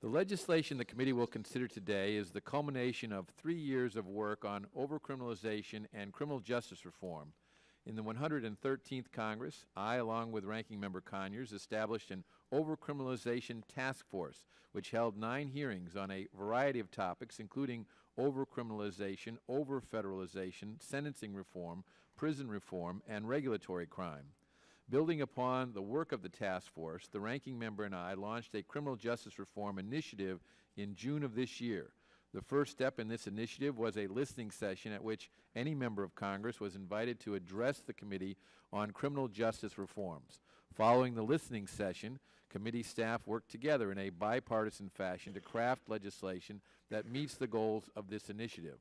The legislation the committee will consider today is the culmination of 3 years of work on overcriminalization and criminal justice reform. In the 113th Congress, I, along with Ranking Member Conyers, established an overcriminalization task force, which held 9 hearings on a variety of topics, including overcriminalization, overfederalization, sentencing reform, prison reform, and regulatory crime. Building upon the work of the task force, the Ranking Member and I launched a criminal justice reform initiative in June of this year. The first step in this initiative was a listening session at which any member of Congress was invited to address the committee on criminal justice reforms. Following the listening session, committee staff worked together in a bipartisan fashion to craft legislation that meets the goals of this initiative.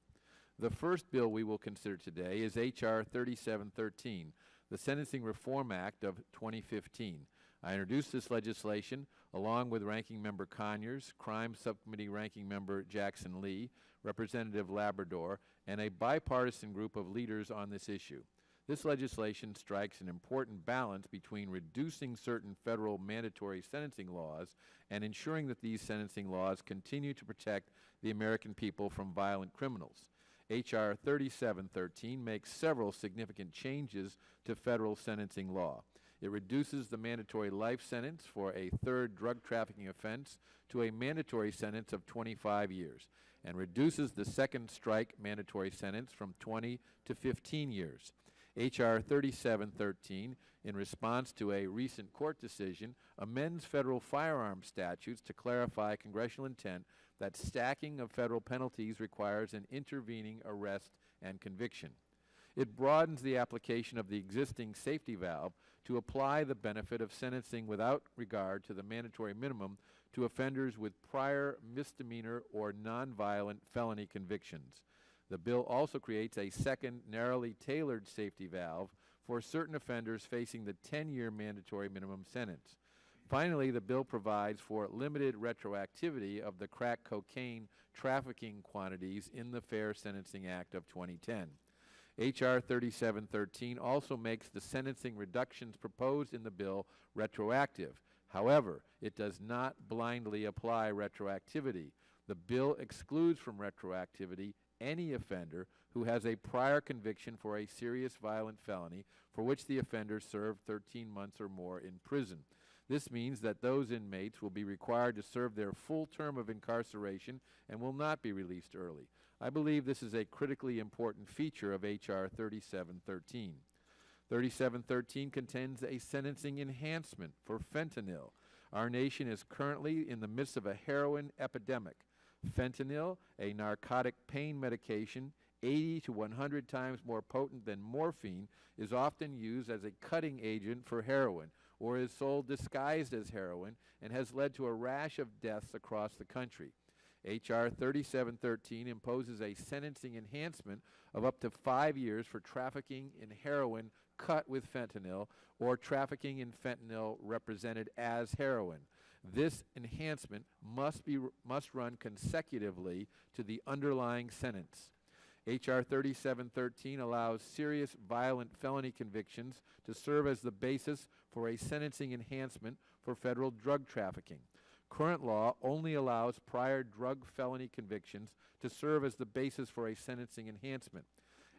The first bill we will consider today is H.R. 3713, the Sentencing Reform Act of 2015. I introduced this legislation along with Ranking Member Conyers, Crime Subcommittee Ranking Member Jackson Lee, Representative Labrador, and a bipartisan group of leaders on this issue. This legislation strikes an important balance between reducing certain federal mandatory sentencing laws and ensuring that these sentencing laws continue to protect the American people from violent criminals. H.R. 3713 makes several significant changes to federal sentencing law. It reduces the mandatory life sentence for a third drug trafficking offense to a mandatory sentence of 25 years and reduces the second strike mandatory sentence from 20 to 15 years. H.R. 3713, in response to a recent court decision, amends federal firearms statutes to clarify congressional intent that stacking of federal penalties requires an intervening arrest and conviction. It broadens the application of the existing safety valve to apply the benefit of sentencing without regard to the mandatory minimum to offenders with prior misdemeanor or nonviolent felony convictions. The bill also creates a second narrowly tailored safety valve for certain offenders facing the 10-year mandatory minimum sentence. Finally, the bill provides for limited retroactivity of the crack cocaine trafficking quantities in the Fair Sentencing Act of 2010. H.R. 3713 also makes the sentencing reductions proposed in the bill retroactive. However, it does not blindly apply retroactivity. The bill excludes from retroactivity any offender who has a prior conviction for a serious violent felony for which the offender served 13 months or more in prison. This means that those inmates will be required to serve their full term of incarceration and will not be released early. I believe this is a critically important feature of H.R. 3713. 3713 contains a sentencing enhancement for fentanyl. Our nation is currently in the midst of a heroin epidemic. Fentanyl, a narcotic pain medication 80 to 100 times more potent than morphine, is often used as a cutting agent for heroin or is sold disguised as heroin and has led to a rash of deaths across the country. H.R. 3713 imposes a sentencing enhancement of up to 5 years for trafficking in heroin cut with fentanyl or trafficking in fentanyl represented as heroin. This enhancement must run consecutively to the underlying sentence. H.R. 3713 allows serious violent felony convictions to serve as the basis for a sentencing enhancement for federal drug trafficking. Current law only allows prior drug felony convictions to serve as the basis for a sentencing enhancement.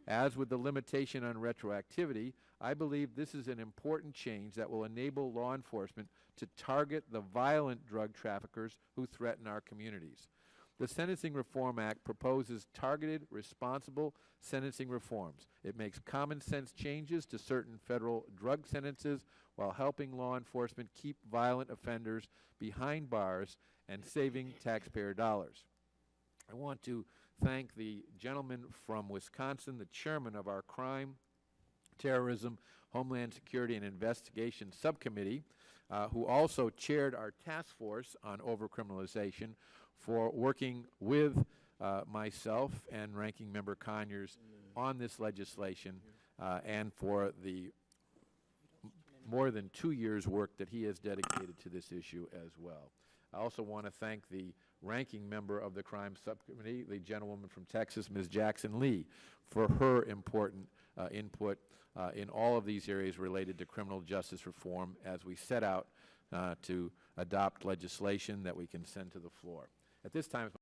As with the limitation on retroactivity, I believe this is an important change that will enable law enforcement to target the violent drug traffickers who threaten our communities. The Sentencing Reform Act proposes targeted, responsible sentencing reforms. It makes common sense changes to certain federal drug sentences while helping law enforcement keep violent offenders behind bars and saving taxpayer dollars. I want to thank the gentleman from Wisconsin, the chairman of our Crime, Terrorism, Homeland Security, and Investigation Subcommittee, who also chaired our task force on overcriminalization, for working with myself and Ranking Member Conyers on this legislation and for the more than 2 years' work that he has dedicated to this issue as well. I also want to thank the Ranking Member of the Crime Subcommittee, the gentlewoman from Texas, Ms. Jackson Lee, for her important input in all of these areas related to criminal justice reform as we set out to adopt legislation that we can send to the floor. At this time,